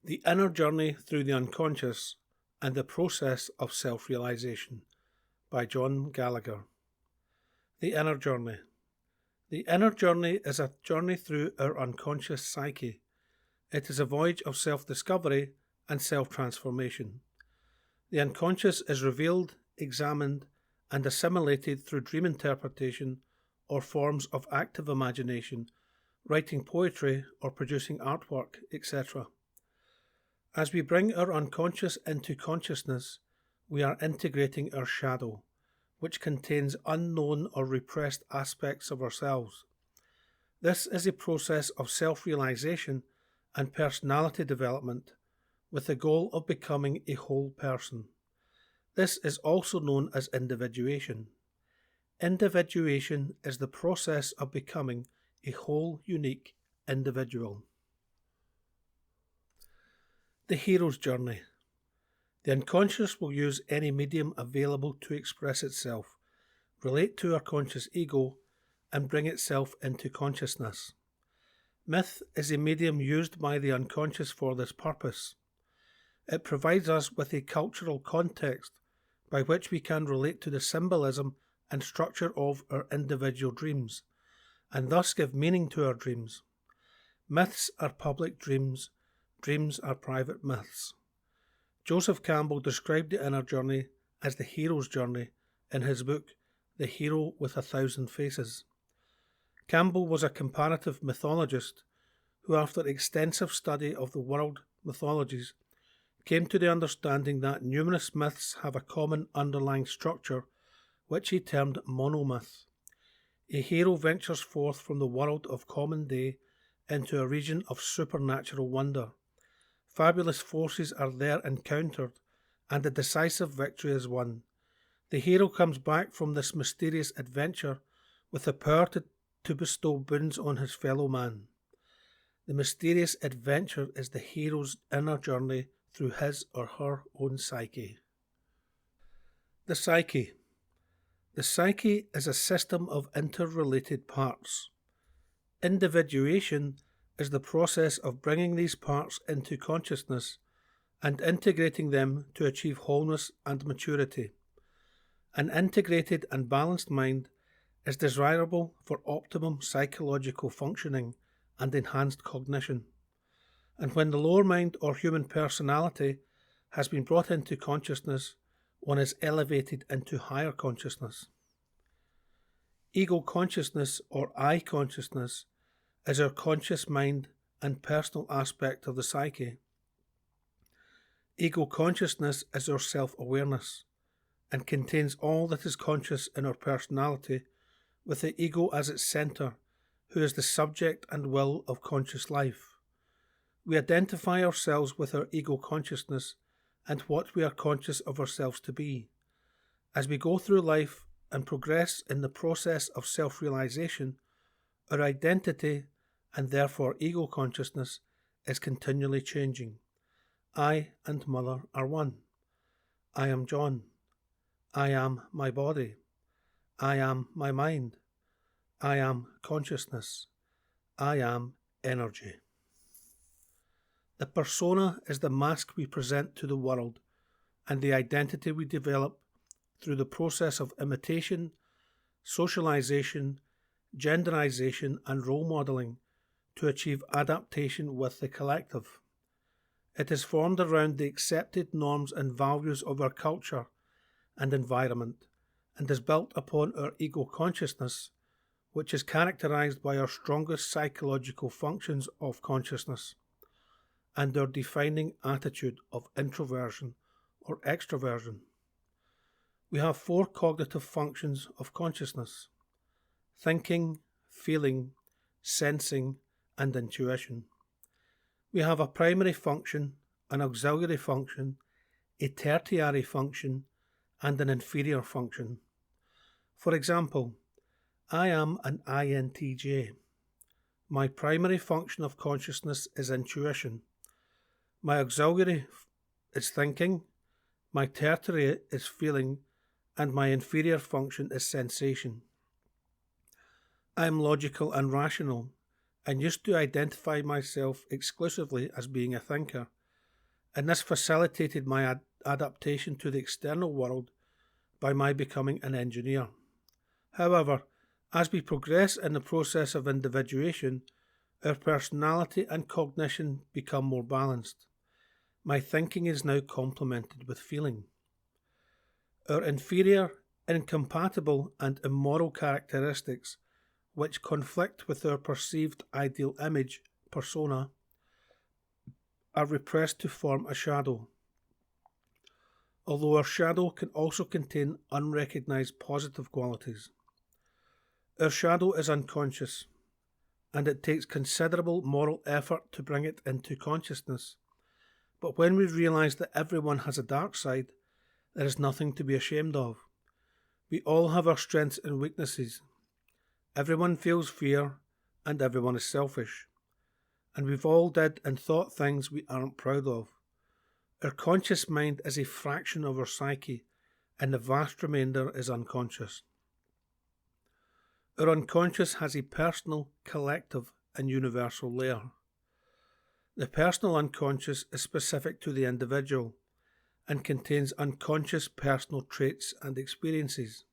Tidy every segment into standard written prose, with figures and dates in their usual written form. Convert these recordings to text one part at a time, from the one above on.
The Inner Journey Through the Unconscious and the Process of Self-Realization by John Gallagher. The Inner Journey. The inner journey is a journey through our unconscious psyche. It is a voyage of self-discovery and self-transformation. The unconscious is revealed, examined, and assimilated through dream interpretation or forms of active imagination, writing poetry or producing artwork, etc. As we bring our unconscious into consciousness, we are integrating our shadow, which contains unknown or repressed aspects of ourselves. This is a process of self-realization and personality development with the goal of becoming a whole person. This is also known as individuation. Individuation is the process of becoming a whole, unique individual. The hero's journey. The unconscious will use any medium available to express itself, relate to our conscious ego, and bring itself into consciousness. Myth is a medium used by the unconscious for this purpose. It provides us with a cultural context by which we can relate to the symbolism and structure of our individual dreams, and thus give meaning to our dreams. Myths are public dreams, dreams are private myths. Joseph Campbell described the inner journey as the hero's journey in his book, The Hero with a Thousand Faces. Campbell was a comparative mythologist who, after extensive study of the world mythologies, came to the understanding that numerous myths have a common underlying structure, which he termed monomyth. A hero ventures forth from the world of common day into a region of supernatural wonder. Fabulous forces are there encountered, and a decisive victory is won. The hero comes back from this mysterious adventure with the power to bestow boons on his fellow man. The mysterious adventure is the hero's inner journey through his or her own psyche. The psyche. The psyche is a system of interrelated parts. Individuation is the process of bringing these parts into consciousness and integrating them to achieve wholeness and maturity. An integrated and balanced mind is desirable for optimum psychological functioning and enhanced cognition. And when the lower mind or human personality has been brought into consciousness, one is elevated into higher consciousness. Ego consciousness or I consciousness is our conscious mind and personal aspect of the psyche. Ego consciousness is our self-awareness and contains all that is conscious in our personality, with the ego as its centre, who is the subject and will of conscious life. We identify ourselves with our ego consciousness and what we are conscious of ourselves to be. As we go through life and progress in the process of self-realization, our identity, and therefore ego consciousness, is continually changing. I and Mother are one. I am John. I am my body. I am my mind. I am consciousness. I am energy. The persona is the mask we present to the world and the identity we develop through the process of imitation, socialization, genderization, and role modeling to achieve adaptation with the collective. It is formed around the accepted norms and values of our culture and environment, and is built upon our ego consciousness, which is characterized by our strongest psychological functions of consciousness and our defining attitude of introversion or extroversion. We have 4 cognitive functions of consciousness: thinking, feeling, sensing, and intuition. We have a primary function, an auxiliary function, a tertiary function, and an inferior function. For example, I am an INTJ. My primary function of consciousness is intuition. My auxiliary is thinking, my tertiary is feeling, and my inferior function is sensation. I am logical and rational, and used to identify myself exclusively as being a thinker, and this facilitated my adaptation to the external world by my becoming an engineer. However, as we progress in the process of individuation, our personality and cognition become more balanced. My thinking is now complemented with feeling. Our inferior, incompatible, and immoral characteristics, which conflict with our perceived ideal image, persona, are repressed to form a shadow. Although our shadow can also contain unrecognized positive qualities. Our shadow is unconscious, and it takes considerable moral effort to bring it into consciousness. But when we realize that everyone has a dark side, there is nothing to be ashamed of. We all have our strengths and weaknesses. Everyone feels fear, and everyone is selfish. And we've all did and thought things we aren't proud of. Our conscious mind is a fraction of our psyche, and the vast remainder is unconscious. Our unconscious has a personal, collective, and universal layer. The personal unconscious is specific to the individual and contains unconscious personal traits and experiences.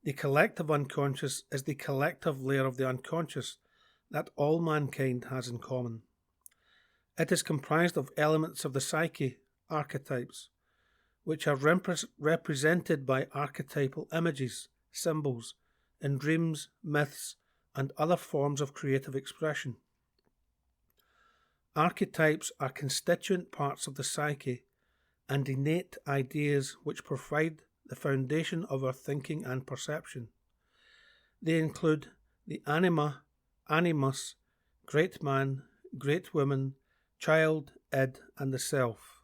The collective unconscious is the collective layer of the unconscious that all mankind has in common. It is comprised of elements of the psyche, archetypes, which are represented by archetypal images, symbols, in dreams, myths, and other forms of creative expression. Archetypes are constituent parts of the psyche and innate ideas which provide the foundation of our thinking and perception. They include the anima, animus, great man, great woman, child, id, and the self.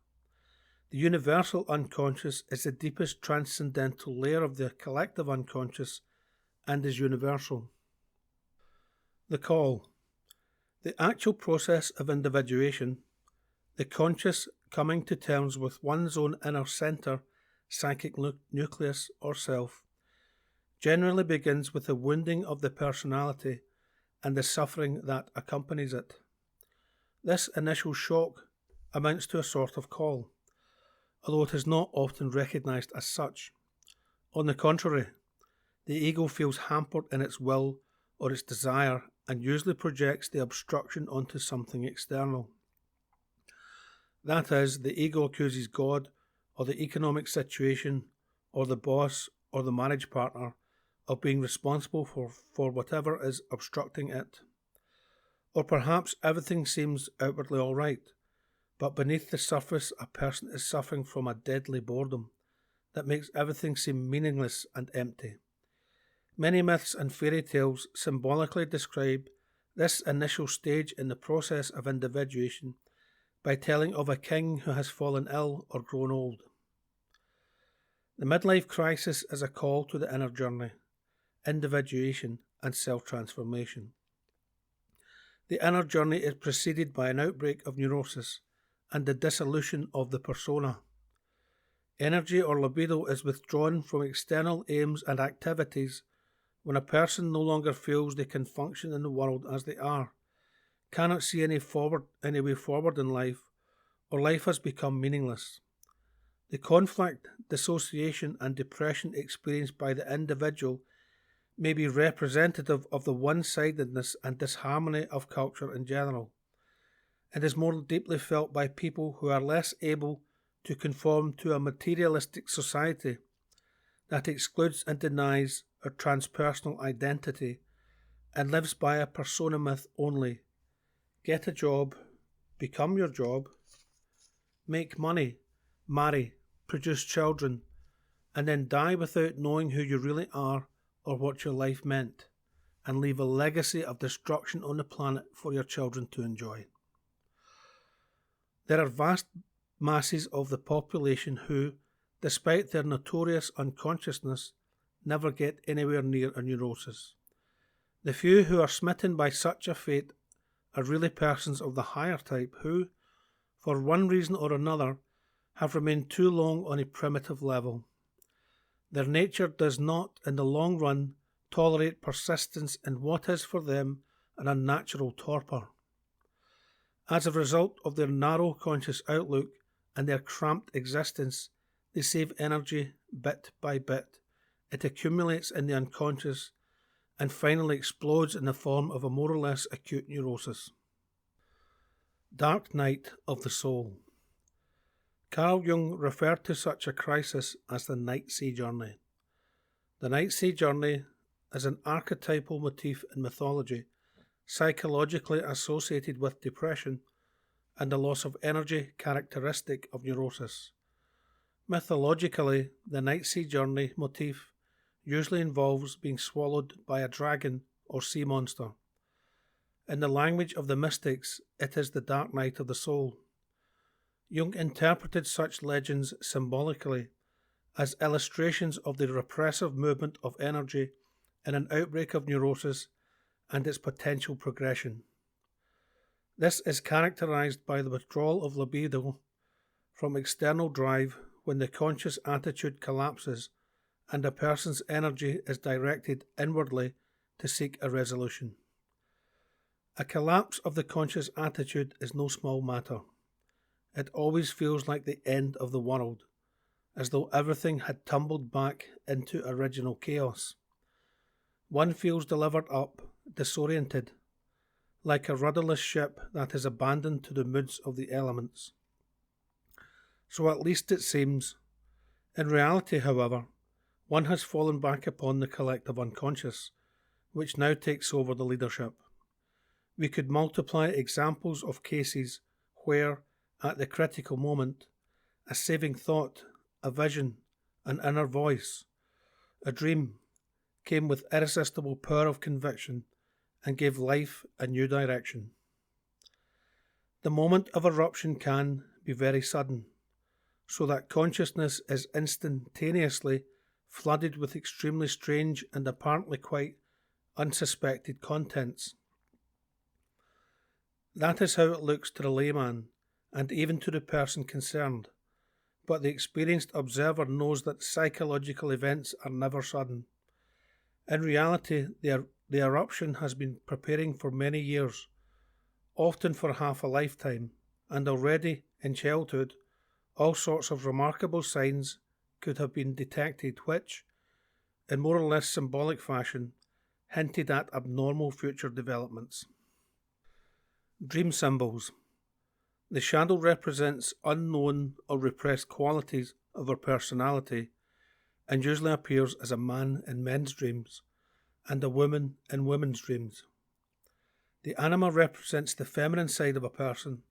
The universal unconscious is the deepest transcendental layer of the collective unconscious and is universal. The call. The actual process of individuation, the conscious coming to terms with one's own inner centre, psychic nucleus or self, generally begins with the wounding of the personality and the suffering that accompanies it. This initial shock amounts to a sort of call, although it is not often recognised as such. On the contrary, the ego feels hampered in its will or its desire and usually projects the obstruction onto something external. That is, the ego accuses God or the economic situation or the boss or the marriage partner of being responsible for whatever is obstructing it. Or perhaps everything seems outwardly all right, but beneath the surface a person is suffering from a deadly boredom that makes everything seem meaningless and empty. Many myths and fairy tales symbolically describe this initial stage in the process of individuation by telling of a king who has fallen ill or grown old. The midlife crisis is a call to the inner journey, individuation, and self-transformation. The inner journey is preceded by an outbreak of neurosis and the dissolution of the persona. Energy or libido is withdrawn from external aims and activities when a person no longer feels they can function in the world as they are, cannot see any way forward in life, or life has become meaningless. The conflict, dissociation, and depression experienced by the individual may be representative of the one-sidedness and disharmony of culture in general. It is more deeply felt by people who are less able to conform to a materialistic society that excludes and denies our transpersonal identity and lives by a persona myth only. Get a job, become your job, make money, marry, produce children, and then die without knowing who you really are or what your life meant, and leave a legacy of destruction on the planet for your children to enjoy. There are vast masses of the population who, despite their notorious unconsciousness, never get anywhere near a neurosis. The few who are smitten by such a fate are really persons of the higher type who, for one reason or another, have remained too long on a primitive level. Their nature does not, in the long run, tolerate persistence in what is for them an unnatural torpor. As a result of their narrow conscious outlook and their cramped existence, they save energy bit by bit. It accumulates in the unconscious and finally explodes in the form of a more or less acute neurosis. Dark night of the soul. Carl Jung referred to such a crisis as the night sea journey. The night sea journey is an archetypal motif in mythology, psychologically associated with depression and the loss of energy characteristic of neurosis. Mythologically, the night sea journey motif usually involves being swallowed by a dragon or sea monster. In the language of the mystics, it is the dark night of the soul. Jung interpreted such legends symbolically as illustrations of the repressive movement of energy in an outbreak of neurosis and its potential progression. This is characterized by the withdrawal of libido from external drive when the conscious attitude collapses and a person's energy is directed inwardly to seek a resolution. A collapse of the conscious attitude is no small matter. It always feels like the end of the world, as though everything had tumbled back into original chaos. One feels delivered up, disoriented, like a rudderless ship that is abandoned to the moods of the elements. So at least it seems. In reality, however, one has fallen back upon the collective unconscious, which now takes over the leadership. We could multiply examples of cases where, at the critical moment, a saving thought, a vision, an inner voice, a dream, came with irresistible power of conviction and gave life a new direction. The moment of eruption can be very sudden, so that consciousness is instantaneously flooded with extremely strange and apparently quite unsuspected contents. That is how it looks to the layman and even to the person concerned, but the experienced observer knows that psychological events are never sudden. In reality, the eruption has been preparing for many years, often for half a lifetime, and already in childhood all sorts of remarkable signs could have been detected which, in more or less symbolic fashion, hinted at abnormal future developments. Dream symbols. The shadow represents unknown or repressed qualities of our personality and usually appears as a man in men's dreams and a woman in women's dreams. The anima represents the feminine side of a person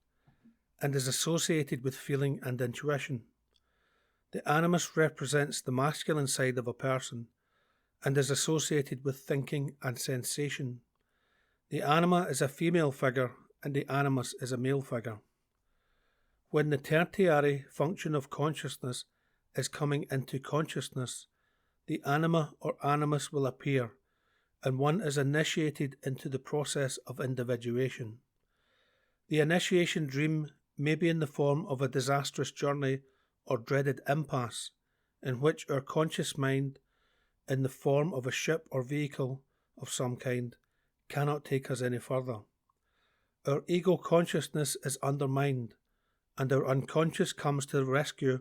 and is associated with feeling and intuition. The animus represents the masculine side of a person and is associated with thinking and sensation. The anima is a female figure and the animus is a male figure. When the tertiary function of consciousness is coming into consciousness, the anima or animus will appear, and one is initiated into the process of individuation. The initiation dream may be in the form of a disastrous journey or dreaded impasse, in which our conscious mind, in the form of a ship or vehicle of some kind, cannot take us any further. Our ego consciousness is undermined, and our unconscious comes to the rescue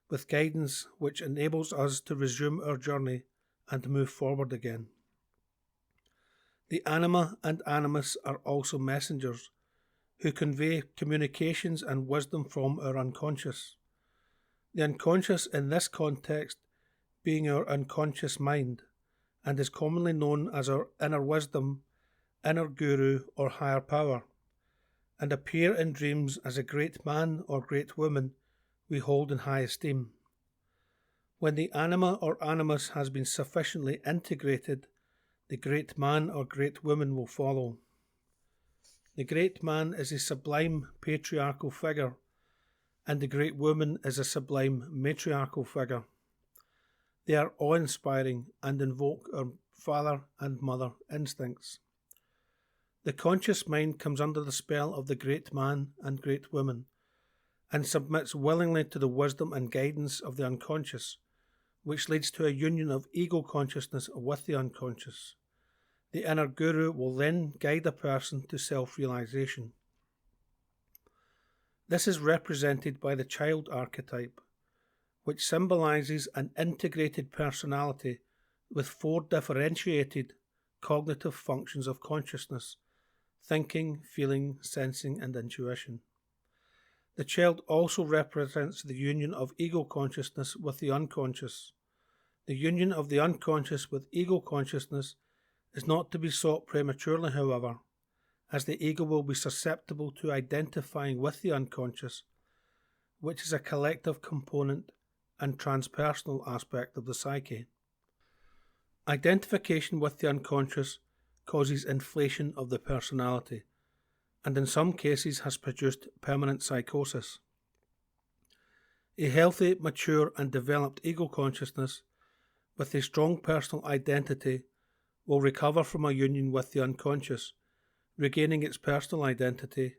with guidance which enables us to resume our journey and move forward again. The anima and animus are also messengers who convey communications and wisdom from our unconscious. The unconscious in this context being our unconscious mind, and is commonly known as our inner wisdom, inner guru or higher power, and appear in dreams as a great man or great woman we hold in high esteem. When the anima or animus has been sufficiently integrated, the great man or great woman will follow. The great man is a sublime patriarchal figure, and the great woman is a sublime matriarchal figure. They are awe-inspiring and invoke our father and mother instincts. The conscious mind comes under the spell of the great man and great woman, and submits willingly to the wisdom and guidance of the unconscious, which leads to a union of ego consciousness with the unconscious. The inner guru will then guide a person to self-realization. This is represented by the child archetype, which symbolizes an integrated personality with 4 differentiated cognitive functions of consciousness: thinking, feeling, sensing, and intuition. The child also represents the union of ego consciousness with the unconscious. The union of the unconscious with ego consciousness is not to be sought prematurely, however, as the ego will be susceptible to identifying with the unconscious, which is a collective component and transpersonal aspect of the psyche. Identification with the unconscious causes inflation of the personality, and in some cases has produced permanent psychosis. A healthy, mature, and developed ego consciousness with a strong personal identity will recover from a union with the unconscious, regaining its personal identity,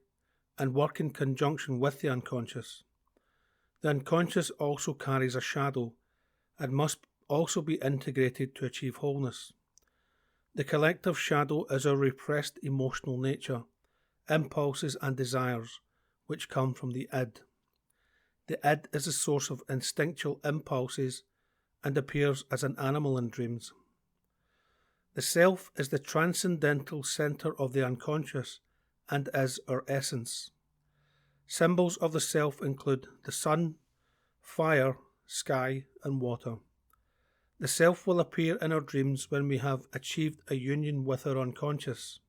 and work in conjunction with the unconscious. The unconscious also carries a shadow and must also be integrated to achieve wholeness. The collective shadow is our repressed emotional nature, impulses and desires which come from the id. The id is the source of instinctual impulses and appears as an animal in dreams. The self is the transcendental centre of the unconscious and is our essence. Symbols of the self include the sun, fire, sky, and water. The self will appear in our dreams when we have achieved a union with our unconscious.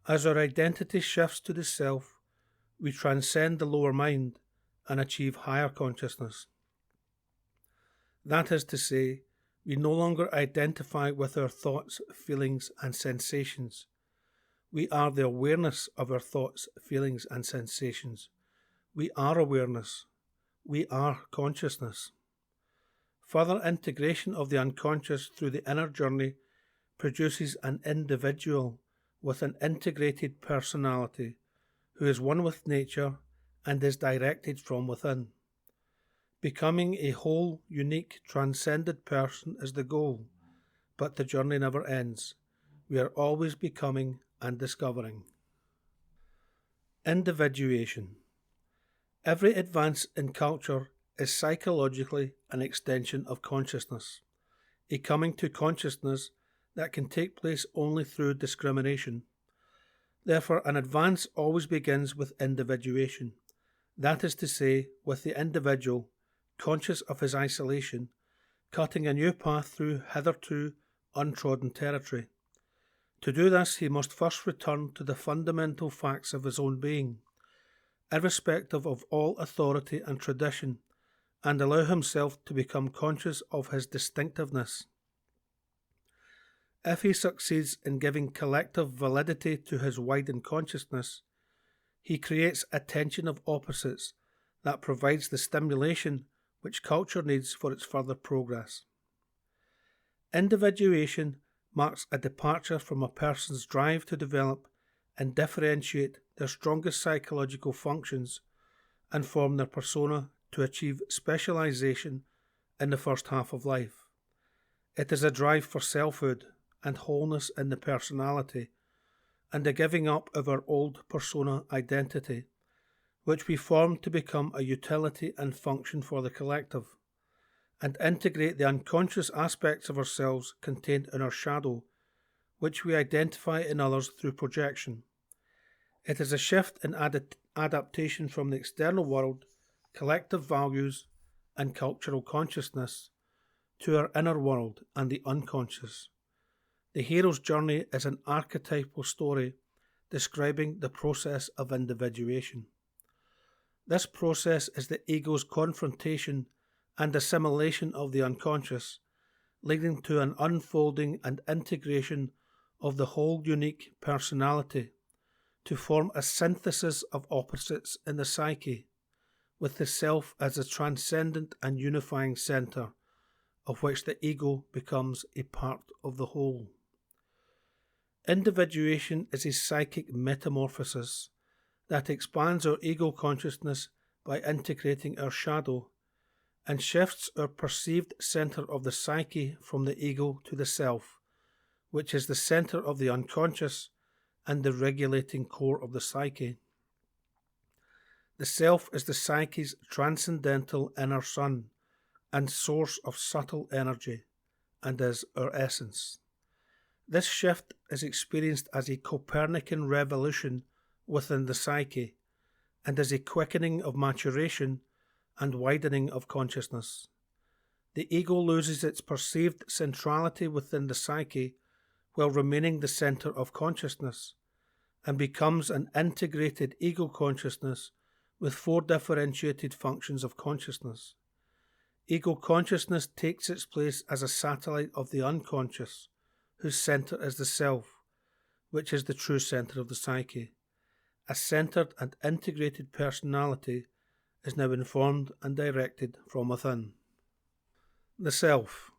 As our identity shifts to the self, we transcend the lower mind and achieve higher consciousness. That is to say, we no longer identify with our thoughts, feelings, and sensations. We are the awareness of our thoughts, feelings, and sensations. We are awareness. We are consciousness. Further integration of the unconscious through the inner journey produces an individual with an integrated personality who is one with nature and is directed from within. Becoming a whole, unique, transcended person is the goal, but the journey never ends. We are always becoming and discovering. Individuation. Every advance in culture is psychologically an extension of consciousness, a coming to consciousness that can take place only through discrimination. Therefore, an advance always begins with individuation, that is to say, with the individual, conscious of his isolation, cutting a new path through hitherto untrodden territory. To do this, he must first return to the fundamental facts of his own being, irrespective of all authority and tradition, and allow himself to become conscious of his distinctiveness. If he succeeds in giving collective validity to his widened consciousness, he creates a tension of opposites that provides the stimulation which culture needs for its further progress. Individuation marks a departure from a person's drive to develop and differentiate their strongest psychological functions and form their persona to achieve specialization in the first half of life. It is a drive for selfhood and wholeness in the personality, and a giving up of our old persona identity, which we form to become a utility and function for the collective, and integrate the unconscious aspects of ourselves contained in our shadow, which we identify in others through projection. It is a shift in adaptation from the external world, collective values, and cultural consciousness to our inner world and the unconscious. The hero's journey is an archetypal story describing the process of individuation. This process is the ego's confrontation and assimilation of the unconscious, leading to an unfolding and integration of the whole unique personality to form a synthesis of opposites in the psyche, with the self as a transcendent and unifying centre, of which the ego becomes a part of the whole. Individuation is a psychic metamorphosis that expands our ego consciousness by integrating our shadow and shifts our perceived centre of the psyche from the ego to the self, which is the centre of the unconscious and the regulating core of the psyche. The self is the psyche's transcendental inner sun and source of subtle energy, and is our essence. This shift is experienced as a Copernican revolution within the psyche, and as a quickening of maturation and widening of consciousness. The ego loses its perceived centrality within the psyche while remaining the centre of consciousness, and becomes an integrated ego consciousness with four differentiated functions of consciousness. Ego consciousness takes its place as a satellite of the unconscious, whose centre is the self, which is the true centre of the psyche. A centred and integrated personality is now informed and directed from within. The self.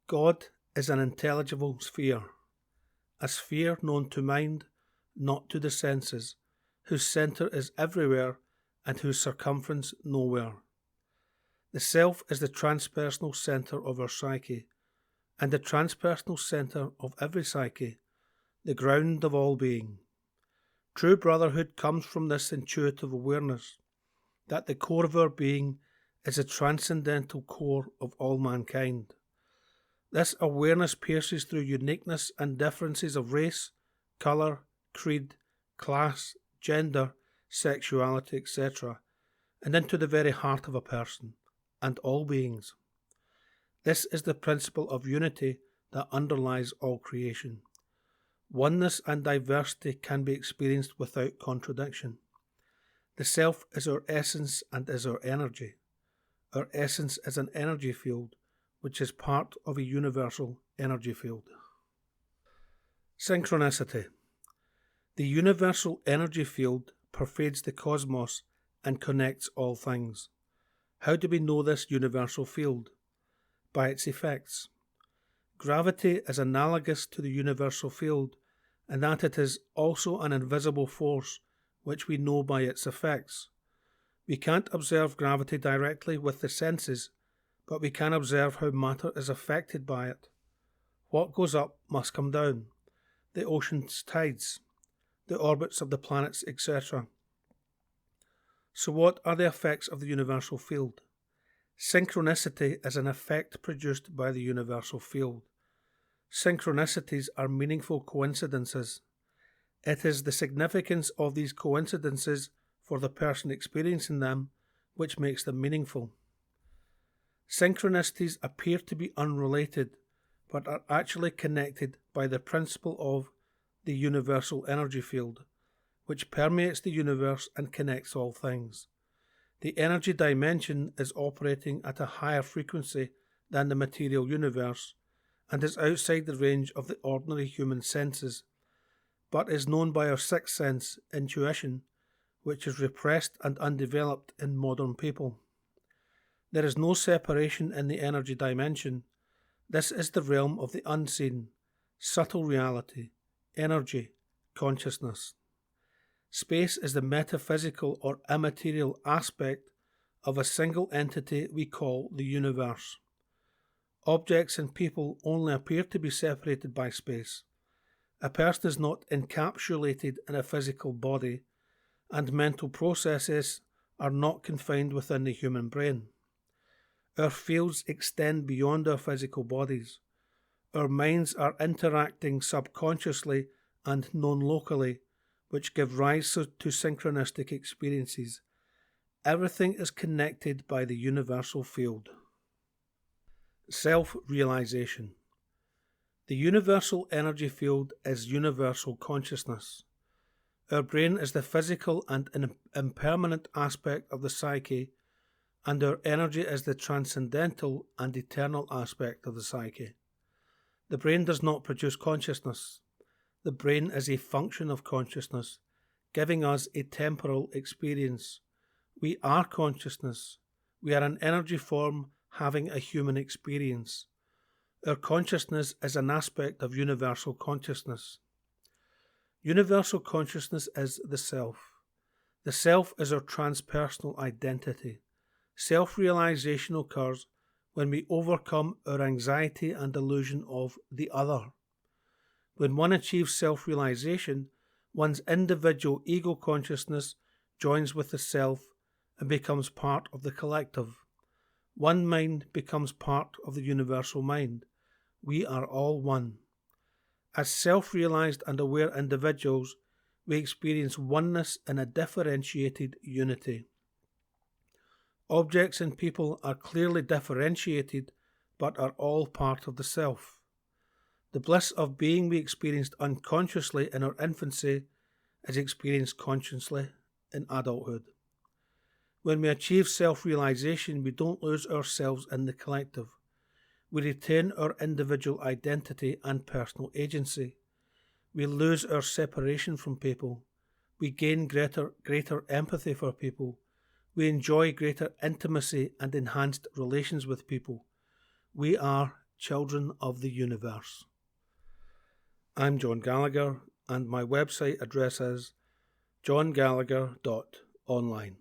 God is an intelligible sphere, a sphere known to mind, not to the senses, whose centre is everywhere and whose circumference nowhere. The self is the transpersonal centre of our psyche, and the transpersonal centre of every psyche, the ground of all being. True brotherhood comes from this intuitive awareness that the core of our being is the transcendental core of all mankind. This awareness pierces through uniqueness and differences of race, colour, creed, class, gender, sexuality, etc., and into the very heart of a person and all beings. This is the principle of unity that underlies all creation. Oneness and diversity can be experienced without contradiction. The self is our essence and is our energy. Our essence is an energy field, which is part of a universal energy field. Synchronicity. The universal energy field pervades the cosmos and connects all things. How do we know this universal field? By its effects. Gravity is analogous to the universal field, in that it is also an invisible force which we know by its effects. We can't observe gravity directly with the senses, but we can observe how matter is affected by it. What goes up must come down, the ocean's tides, the orbits of the planets, etc. So what are the effects of the universal field? Synchronicity is an effect produced by the universal field. Synchronicities are meaningful coincidences. It is the significance of these coincidences for the person experiencing them which makes them meaningful. Synchronicities appear to be unrelated, but are actually connected by the principle of the universal energy field, which permeates the universe and connects all things. The energy dimension is operating at a higher frequency than the material universe, and is outside the range of the ordinary human senses, but is known by our sixth sense, intuition, which is repressed and undeveloped in modern people. There is no separation in the energy dimension. This is the realm of the unseen, subtle reality, energy, consciousness. Space is the metaphysical or immaterial aspect of a single entity we call the universe. Objects and people only appear to be separated by space. A person is not encapsulated in a physical body, and mental processes are not confined within the human brain. Our fields extend beyond our physical bodies. Our minds are interacting subconsciously and non-locally, which give rise to synchronistic experiences. Everything is connected by the universal field. Self-realization. The universal energy field is universal consciousness. Our brain is the physical and impermanent aspect of the psyche, and our energy is the transcendental and eternal aspect of the psyche. The brain does not produce consciousness. The brain is a function of consciousness, giving us a temporal experience. We are consciousness. We are an energy form having a human experience. Our consciousness is an aspect of universal consciousness. Universal consciousness is the self. The self is our transpersonal identity. Self-realization occurs when we overcome our anxiety and illusion of the other. When one achieves self-realization, one's individual ego consciousness joins with the self and becomes part of the collective. One mind becomes part of the universal mind. We are all one. As self-realized and aware individuals, we experience oneness in a differentiated unity. Objects and people are clearly differentiated, but are all part of the self. The bliss of being we experienced unconsciously in our infancy is experienced consciously in adulthood. When we achieve self-realization, we don't lose ourselves in the collective. We retain our individual identity and personal agency. We lose our separation from people. We gain greater empathy for people. We enjoy greater intimacy and enhanced relations with people. We are children of the universe. I'm John Gallagher, and my website address is johngallagher.online.